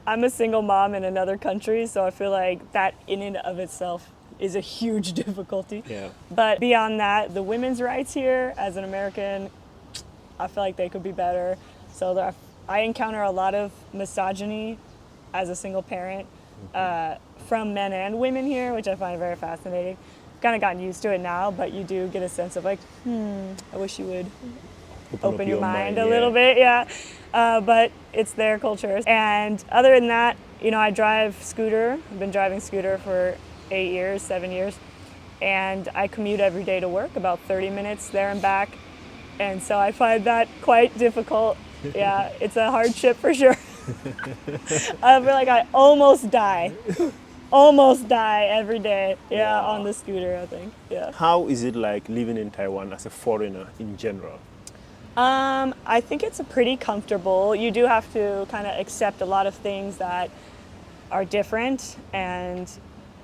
I'm a single mom in another country, so I feel like that in and of itself is a huge difficulty. Yeah. But beyond that, the women's rights here as an American, I feel like they could be better. So I encounter a lot of misogyny as a single parent from men and women here, which I find very fascinating. Kind of gotten used to it now, but you do get a sense of like, I wish you would open your mind a little bit, yeah. But it's their culture. And other than that, I drive scooter. I've been driving scooter for 7 years. And I commute every day to work, about 30 minutes there and back. And so I find that quite difficult. Yeah, it's a hardship for sure. I feel like I almost die every day, wow. On the scooter, I think, yeah. How is it like living in Taiwan as a foreigner in general? I think it's pretty comfortable. You do have to kind of accept a lot of things that are different. And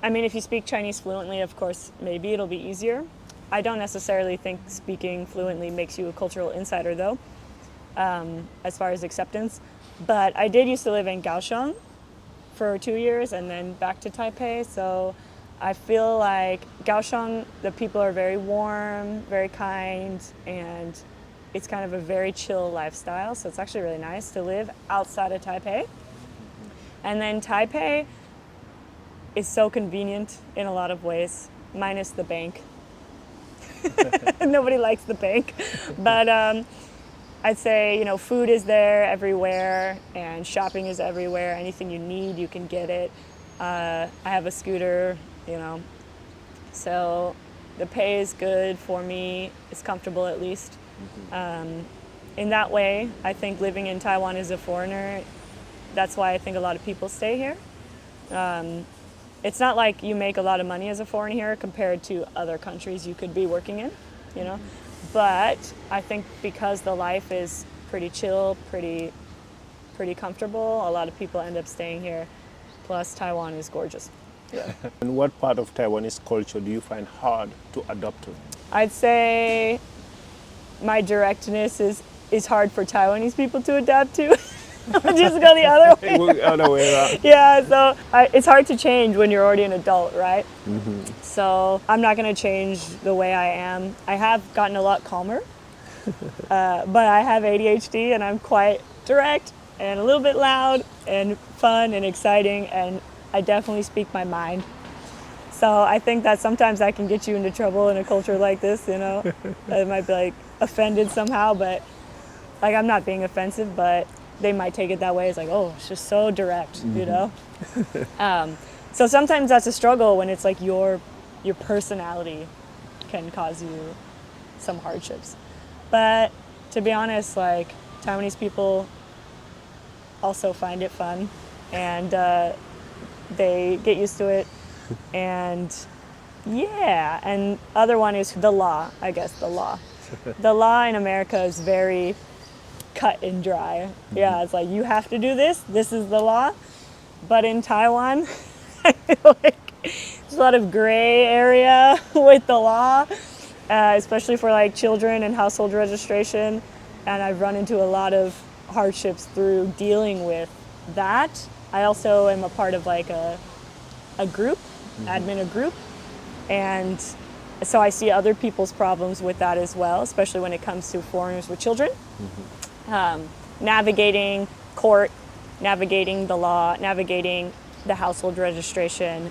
I mean, if you speak Chinese fluently, of course, maybe it'll be easier. I don't necessarily think speaking fluently makes you a cultural insider, though, as far as acceptance. But I did used to live in Kaohsiung for 2 years and then back to Taipei. So I feel like Kaohsiung, the people are very warm, very kind, and it's kind of a very chill lifestyle. So it's actually really nice to live outside of Taipei. And then Taipei is so convenient in a lot of ways, minus the bank. Nobody likes the bank. But I'd say, food is there everywhere and shopping is everywhere. Anything you need, you can get it. I have a scooter, so the pay is good for me. It's comfortable at least. In that way, I think living in Taiwan as a foreigner, that's why I think a lot of people stay here. It's not like you make a lot of money as a foreigner here compared to other countries you could be working in, But I think because the life is pretty chill, pretty comfortable, a lot of people end up staying here. Plus, Taiwan is gorgeous. Yeah. And what part of Taiwanese culture do you find hard to adapt to? I'd say my directness is hard for Taiwanese people to adapt to. Just go the other way around. Yeah, so it's hard to change when you're already an adult, right? Mm-hmm. So I'm not going to change the way I am. I have gotten a lot calmer, but I have ADHD and I'm quite direct and a little bit loud and fun and exciting, and I definitely speak my mind. So I think that sometimes I can get you into trouble in a culture like this, I might be like offended somehow, but like I'm not being offensive, but they might take it that way. It's like, oh, it's just so direct, So sometimes that's a struggle when it's like your personality can cause you some hardships. But to be honest, like Taiwanese people also find it fun, and they get used to it. And yeah, and other one is the law, I guess, the law. The law in America is very cut and dry. Yeah, it's like you have to do this is the law. But in Taiwan, I feel like there's a lot of gray area with the law, especially for like children and household registration. And I've run into a lot of hardships through dealing with that. I also am a part of like a group, admin a group, and so I see other people's problems with that as well, especially when it comes to foreigners with children. Navigating court, navigating the law, navigating the household registration,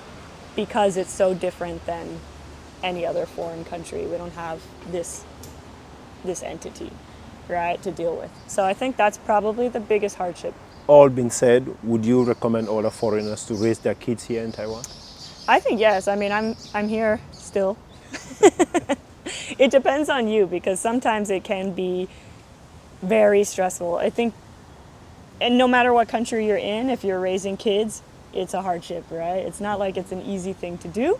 because it's so different than any other foreign country. We don't have this entity, right, to deal with. So I think that's probably the biggest hardship. All being said, would you recommend other foreigners to raise their kids here in Taiwan? I think yes. I mean, I'm here still. It depends on you, because sometimes it can be very stressful. I think, and no matter what country you're in, if you're raising kids, it's a hardship, right? It's not like it's an easy thing to do.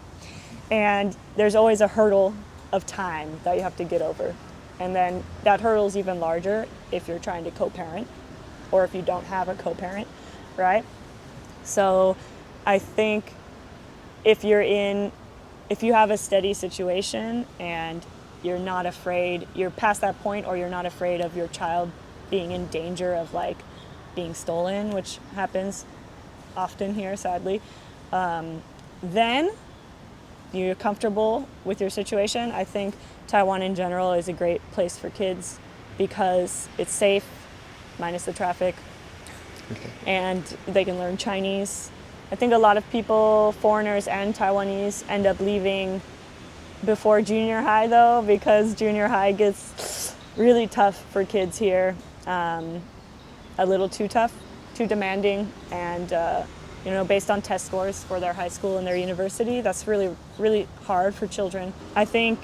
And there's always a hurdle of time that you have to get over. And then that hurdle is even larger if you're trying to co-parent or if you don't have a co-parent, right? So I think if you have a steady situation and you're not afraid, you're past that point, or you're not afraid of your child being in danger of like being stolen, which happens often here, sadly. Then you're comfortable with your situation. I think Taiwan in general is a great place for kids because it's safe, minus the traffic, and they can learn Chinese. I think a lot of people, foreigners and Taiwanese, end up leaving before junior high though, because junior high gets really tough for kids here. A little too tough, too demanding, and based on test scores for their high school and their university, that's really, really hard for children. I think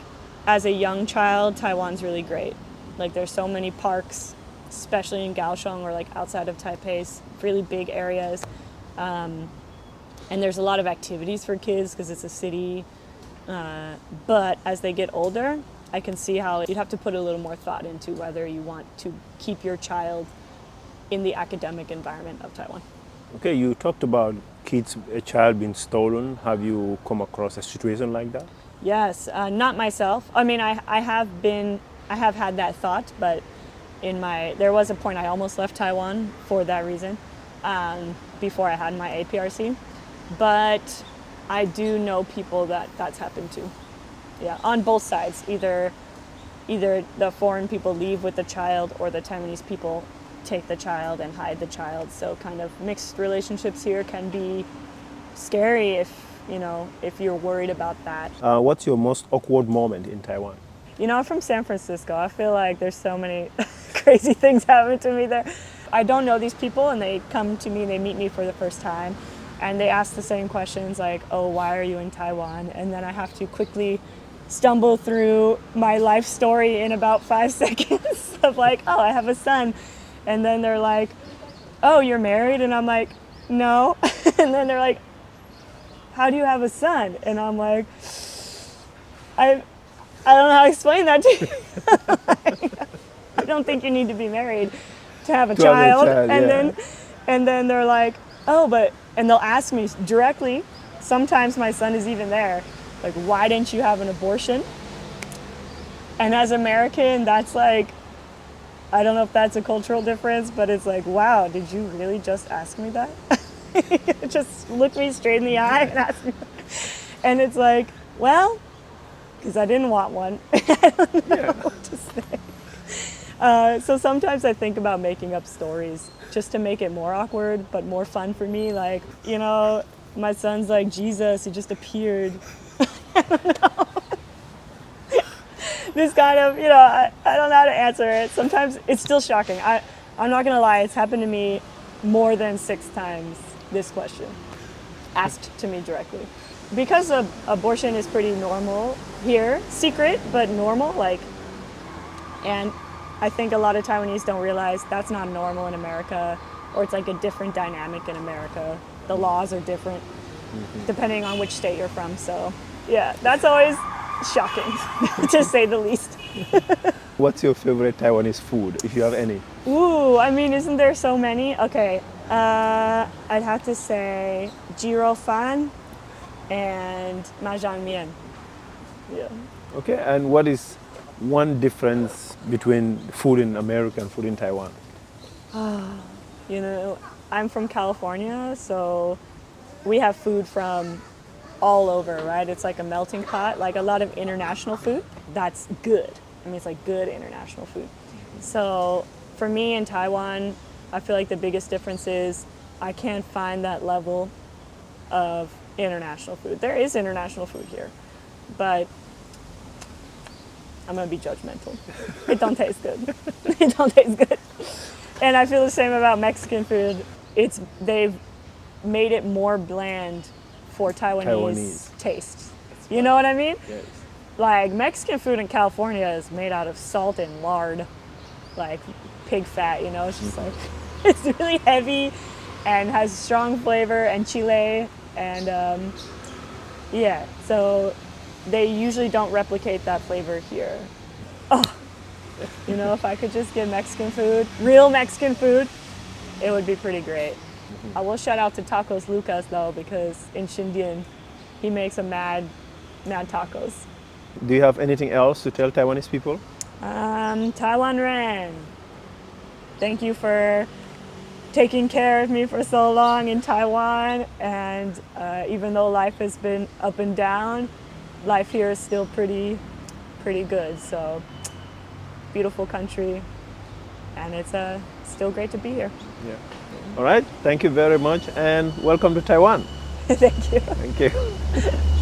as a young child, Taiwan's really great. Like there's so many parks, especially in Kaohsiung or like outside of Taipei's really big areas. And there's a lot of activities for kids because it's a city. But as they get older, I can see how you'd have to put a little more thought into whether you want to keep your child in the academic environment of Taiwan. Okay, you talked about a child being stolen. Have you come across a situation like that? Yes, not myself. I mean, I have had that thought, but there was a point I almost left Taiwan for that reason, before I had my APRC. But I do know people that's happened to. Yeah, on both sides. Either the foreign people leave with the child or the Taiwanese people take the child and hide the child. So kind of mixed relationships here can be scary if you're worried about that. What's your most awkward moment in Taiwan? I'm from San Francisco. I feel like there's so many crazy things happen to me there. I don't know these people and they come to me, they meet me for the first time and they ask the same questions like, oh, why are you in Taiwan? And then I have to quickly stumble through my life story in about 5 seconds of like, oh, I have a son. And then they're like, oh, you're married? And I'm like, no. And then they're like, how do you have a son? And I'm like, I don't know how to explain that to you. I don't think you need to be married to have a child. And then they're like, oh, and they'll ask me directly. Sometimes my son is even there. Like, why didn't you have an abortion? And as American, that's like, I don't know if that's a cultural difference, but it's like, wow, did you really just ask me that? Just look me straight in the eye and ask me. And it's like, well, because I didn't want one. I don't know what to say. So sometimes I think about making up stories just to make it more awkward, but more fun for me. Like, my son's like Jesus, he just appeared. I don't know. This kind of, I don't know how to answer it. Sometimes it's still shocking. I'm not going to lie, it's happened to me more than 6 times, this question, asked to me directly. Because abortion is pretty normal here, secret, but normal, and I think a lot of Taiwanese don't realize that's not normal in America, or it's like a different dynamic in America. The laws are different depending on which state you're from, so yeah, that's always shocking, to say the least. What's your favorite Taiwanese food, if you have any? Ooh, I mean, isn't there so many? Okay, I'd have to say Jiro Fan and Mahjong Mian. Yeah. Okay, and what is one difference between food in America and food in Taiwan? I'm from California, so we have food from all over, right? It's like a melting pot, like a lot of international food. That's good. I mean, it's like good international food. So for me in Taiwan, I feel like the biggest difference is I can't find that level of international food. There is international food here, but I'm gonna be judgmental. It don't taste good. It don't taste good. And I feel the same about Mexican food. They've made it more bland for Taiwanese taste. You know what I mean? Yes. Like Mexican food in California is made out of salt and lard, like pig fat, it's just like, it's really heavy and has strong flavor and chile and yeah, so they usually don't replicate that flavor here. Oh, if I could just get Mexican food, real Mexican food, it would be pretty great. I will shout out to Tacos Lucas though, because in Shindian, he makes a mad tacos. Do you have anything else to tell Taiwanese people? Taiwan Ren. Thank you for taking care of me for so long in Taiwan. And even though life has been up and down, life here is still pretty good. So beautiful country, and it's still great to be here. Yeah. All right. Thank you very much, and welcome to Taiwan. Thank you. Thank you.